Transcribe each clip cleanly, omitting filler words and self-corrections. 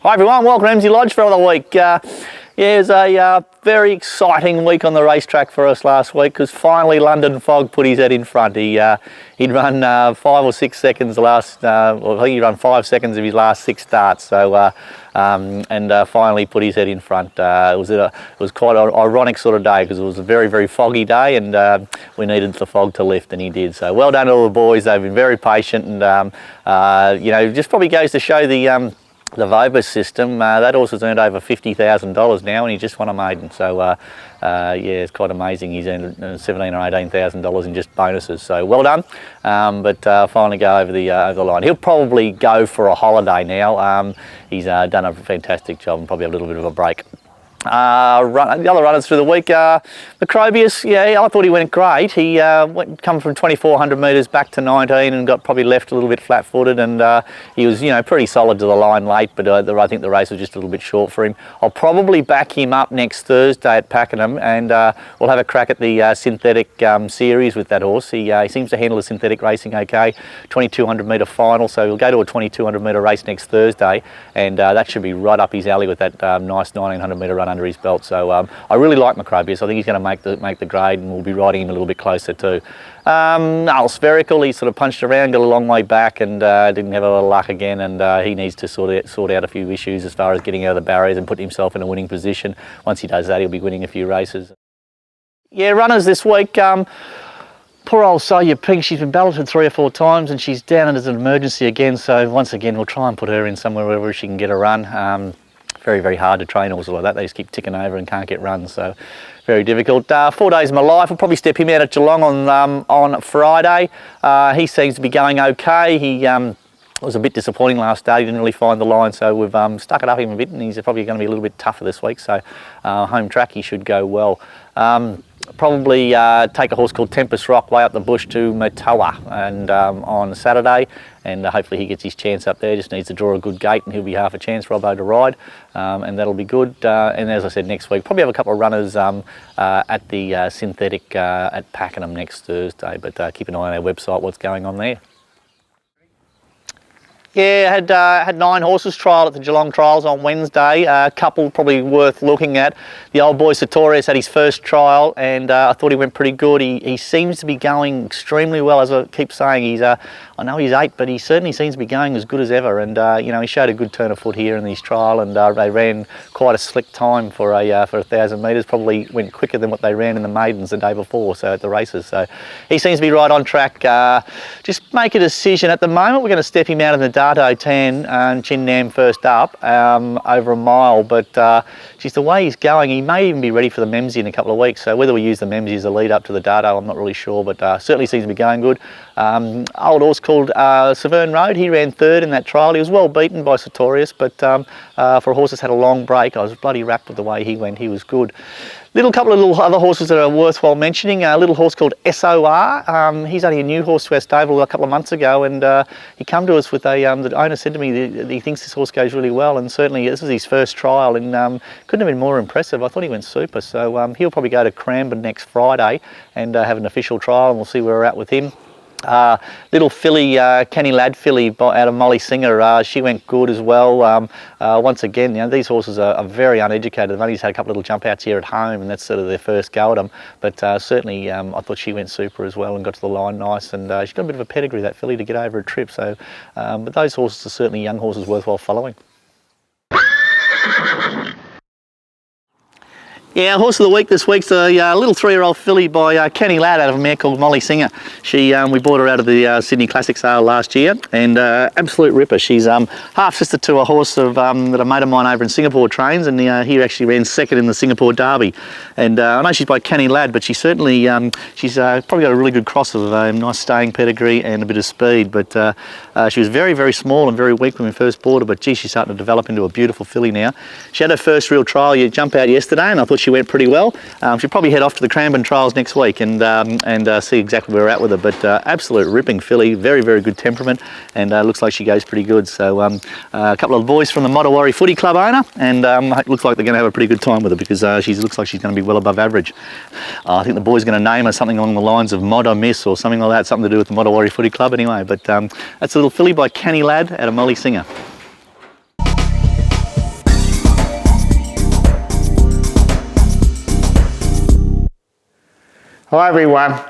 Hi everyone, welcome to Emsley Lodge for another week. It was a very exciting week on the racetrack for us last week because finally London Fog put his head in front. He'd run 5 or 6 seconds the last, well, I think he'd run 5 seconds of his last 6 starts. So finally put his head in front. It was quite an ironic sort of day because it was a very, very foggy day and we needed the fog to lift, and he did. So well done to all the boys. They've been very patient, and you know, just probably goes to show the Bloopers system. That horse has earned over $50,000 now, and he just won a maiden. So yeah, it's quite amazing. He's earned $17,000 or $18,000 in just bonuses. So well done. But finally go over the line. He'll probably go for a holiday now. He's done a fantastic job and probably have a little bit of a break. The other runners through the week, Sertorius, yeah, I thought he went great. He come from 2,400 metres back to 19 and got probably left a little bit flat-footed, and he was, you know, pretty solid to the line late, but I think the race was just a little bit short for him. I'll probably back him up next Thursday at Pakenham, and we'll have a crack at the synthetic series with that horse. He seems to handle the synthetic racing okay. 2,200 metre final, so we'll go to a 2,200 metre race next Thursday, and that should be right up his alley with that nice 1,900 metre run under his belt. So I really like Sertorius. I think he's going to make the grade, and we'll be riding him a little bit closer too. Spherical, he sort of punched around, got a long way back, and didn't have a lot of luck again, and he needs to sort out a few issues as far as getting out of the barriers and putting himself in a winning position. Once he does that, he'll be winning a few races. Yeah, runners this week. Poor old Soya Pink, she's been balloted 3 or 4 times and she's down as an emergency again, so once again we'll try and put her in somewhere wherever she can get a run. Very, very hard to train horses like that. They just keep ticking over and can't get runs, so very difficult. 4 days of my life, I'll probably step him out at Geelong on Friday. He seems to be going okay. He was a bit disappointing last day. He didn't really find the line, so we've stuck it up him a bit, and he's probably going to be a little bit tougher this week, so home track he should go well. Probably take a horse called Tempest Rock way up the bush to Matoa and on Saturday, and hopefully he gets his chance up there. Just needs to draw a good gate and he'll be half a chance, Robbo, to ride, and that'll be good. And as I said, next week probably have a couple of runners at the synthetic at Pakenham next Thursday, but keep an eye on our website what's going on there. Yeah, had 9 horses trialled at the Geelong trials on Wednesday. A couple probably worth looking at. The old boy Sertorius had his first trial, and I thought he went pretty good. He seems to be going extremely well, as I keep saying. He's I know he's 8, but he certainly seems to be going as good as ever. And you know, he showed a good turn of foot here in his trial, and they ran quite a slick time for 1,000 metres. Probably went quicker than what they ran in the maidens the day before, so at the races. So he seems to be right on track. Just make a decision at the moment. We're going to step him out in the Dato 10 and Chin Nam first up over a mile, but just the way he's going, he may even be ready for the Memsey in a couple of weeks. So whether we use the Memsey as a lead up to the Dato, I'm not really sure, but certainly seems to be going good. Old horse called Severn Road, he ran 3rd in that trial. He was well beaten by Sertorius, but for a horse that's had a long break, I was bloody wrapped with the way he went. He was good. Couple of little other horses that are worthwhile mentioning. A little horse called SOR. He's only a new horse to our stable a couple of months ago, and he came to us with a. The owner said to me that he thinks this horse goes really well, and certainly this is his first trial, and couldn't have been more impressive. I thought he went super. So he'll probably go to Cranbourne next Friday and have an official trial, and we'll see where we're at with him. Little filly, Canny Lad filly out of Molly Singer, she went good as well. Once again, you know, these horses are very uneducated. They've only just had a couple of little jump outs here at home, and that's sort of their first go at them. But certainly, I thought she went super as well and got to the line nice. And she's got a bit of a pedigree, that filly, to get over a trip. So, but those horses are certainly young horses worthwhile following. Yeah, horse of the week this week's a little 3-year-old filly by Canny Lad out of a mare called Molly Singer. We bought her out of the Sydney Classic sale last year, and absolute ripper. She's half sister to a horse that a mate of mine over in Singapore trains, and he actually ran 2nd in the Singapore Derby. And I know she's by Canny Lad, but she certainly she's probably got a really good cross of nice staying pedigree and a bit of speed. But she was very, very small and very weak when we first bought her, but gee, she's starting to develop into a beautiful filly now. She had her first real trial jump out yesterday, and I thought she went pretty well. She'll probably head off to the Cranbourne trials next week and see exactly where we're at with her. But absolute ripping filly, very, very good temperament, and looks like she goes pretty good. So a couple of boys from the Motowari Footy Club owner, and it looks like they're going to have a pretty good time with her because she looks like she's going to be well above average. I think the boy's going to name her something along the lines of Mod or Miss or something like that, something to do with the Motowari Footy Club anyway. But that's a little filly by Canny Lad out of Molly Singer. Hi everyone.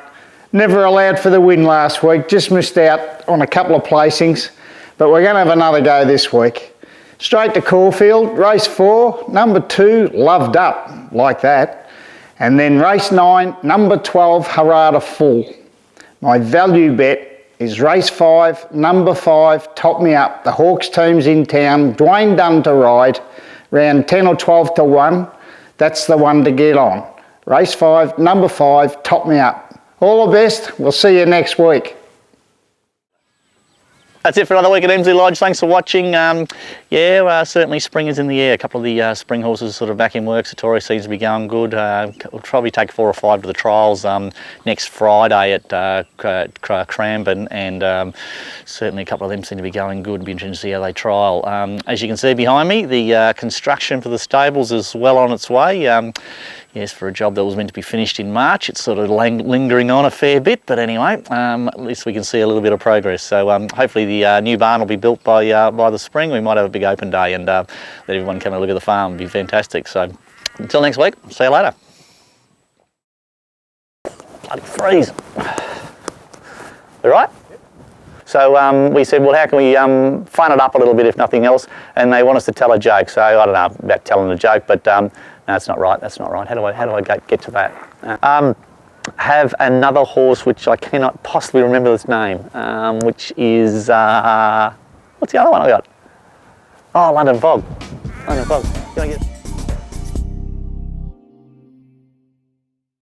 Never allowed for the win last week, just missed out on a couple of placings, but we're going to have another go this week. Straight to Caulfield, race 4, number 2, Loved Up, like that. And then race 9, number 12, Harada Full. My value bet is race 5, number 5, Top Me Up. The Hawks team's in town, Dwayne Dunn to ride, round 10 or 12 to 1. That's the one to get on. Race 5, number 5, Top Me Up. All the best. We'll see you next week. That's it for another week at Emsley Lodge. Thanks for watching. Certainly spring is in the air. A couple of the spring horses are sort of back in work. Sertorius seems to be going good. We'll probably take 4 or 5 to the trials next Friday at Cranbourne, and certainly a couple of them seem to be going good. It'll be interesting to see how they trial. As you can see behind me, the construction for the stables is well on its way. Yes, for a job that was meant to be finished in March, it's sort of lingering on a fair bit, but anyway, at least we can see a little bit of progress. So hopefully the new barn will be built by the spring. We might have a big open day and let everyone come and look at the farm. It'll be fantastic. So until next week, see you later. Bloody freeze. All right? So we said, well, how can we fun it up a little bit, if nothing else? And they want us to tell a joke. So I don't know about telling a joke, but no, that's not right. That's not right. How do I get to that? Have another horse which I cannot possibly remember its name, which is what's the other one I got? Oh, London Fog. London Fog.